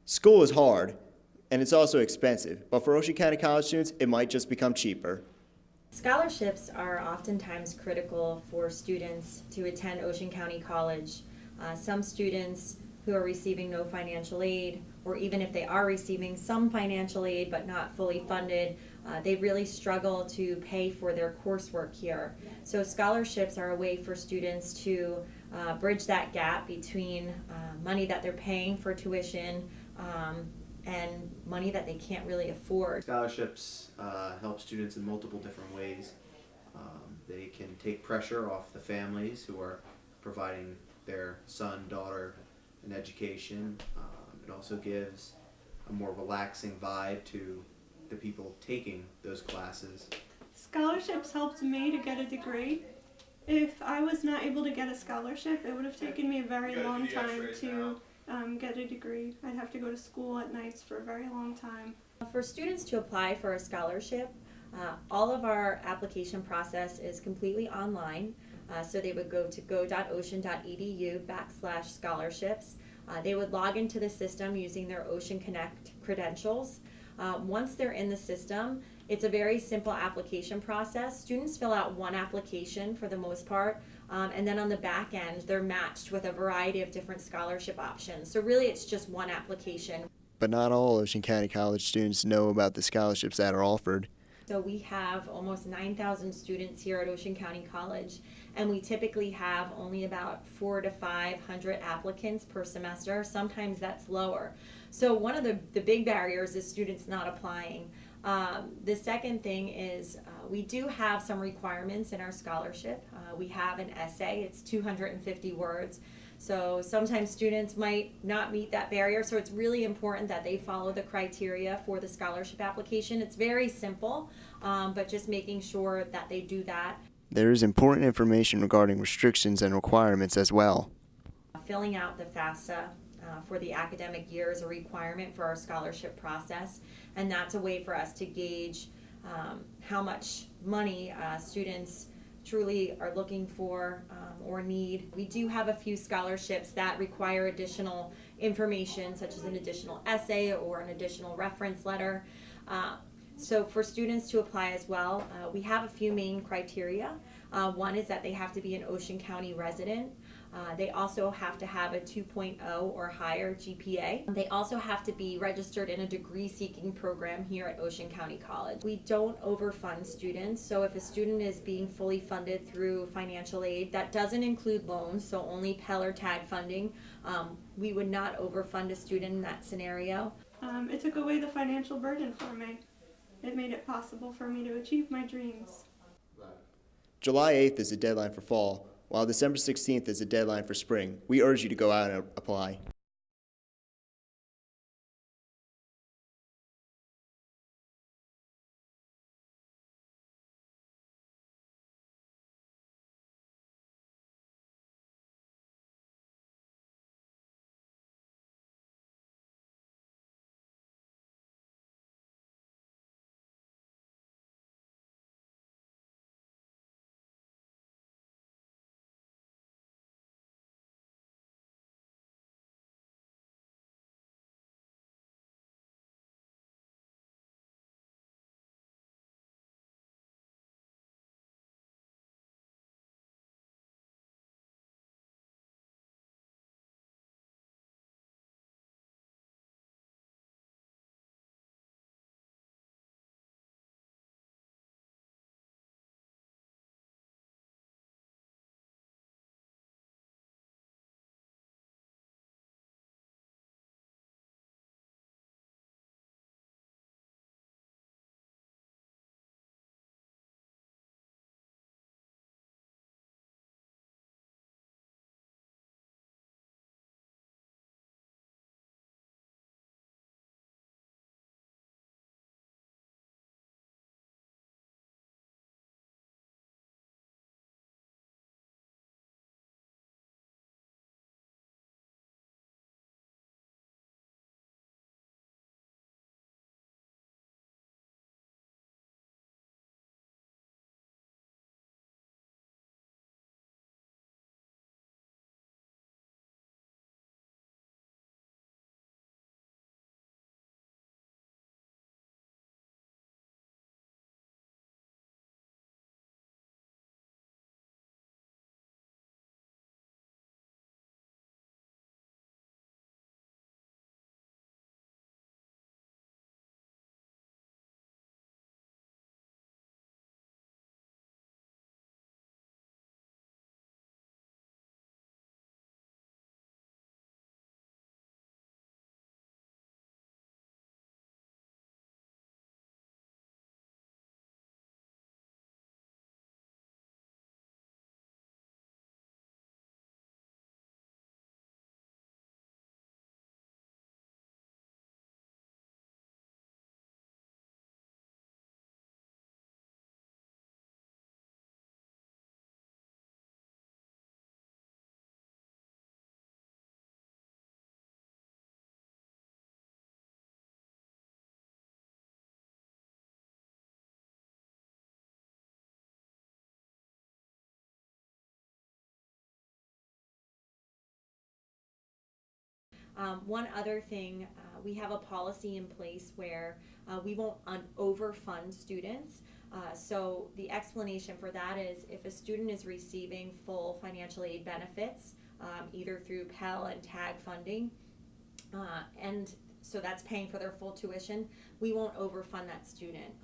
School is hard, and it's also expensive, but for Ocean County College students, it might just become cheaper. Scholarships are oftentimes critical for students to attend Ocean County College. Some students who are receiving no financial aid, or even if they are receiving some financial aid but not fully funded, they really struggle to pay for their coursework here. So scholarships are a way for students to bridge that gap between money that they're paying for tuition and money that they can't really afford. Scholarships help students in multiple different ways. They can take pressure off the families who are providing their son, daughter an education. It also gives a more relaxing vibe to the people taking those classes. Scholarships helped me to get a degree. If I was not able to get a scholarship, it would have taken me a very long time to get a degree. I'd have to go to school at nights for a very long time. For students to apply for a scholarship, all of our application process is completely online. So they would go to go.ocean.edu/scholarships. They would log into the system using their Ocean Connect credentials. Once they're in the system, it's a very simple application process. Students fill out one application for the most part, and then on the back end, they're matched with a variety of different scholarship options. So really, it's just one application. But not all Ocean County College students know about the scholarships that are offered. So we have almost 9,000 students here at Ocean County College, and we typically have only about 400 to 500 applicants per semester. Sometimes that's lower. So one of the big barriers is students not applying. The second thing is we do have some requirements in our scholarship. We have an essay, it's 250 words. So sometimes students might not meet that barrier, so it's really important that they follow the criteria for the scholarship application. It's very simple, but just making sure that they do that. There is important information regarding restrictions and requirements as well. Filling out the FAFSA for the academic year is a requirement for our scholarship process, and that's a way for us to gauge how much money students truly are looking for or need. We do have a few scholarships that require additional information, such as an additional essay or an additional reference letter. So for students to apply as well, we have a few main criteria. One is that they have to be an Ocean County resident. They also have to have a 2.0 or higher GPA. They also have to be registered in a degree-seeking program here at Ocean County College. We don't overfund students, so if a student is being fully funded through financial aid, that doesn't include loans, so only Pell or TAG funding. We would not overfund a student in that scenario. It took away the financial burden for me. It made it possible for me to achieve my dreams. July 8th is the deadline for fall, while December 16th is the deadline for spring. We urge you to go out and apply. One other thing, we have a policy in place where we won't overfund students. So the explanation for that is if a student is receiving full financial aid benefits, either through Pell and TAG funding, and so that's paying for their full tuition, we won't overfund that student.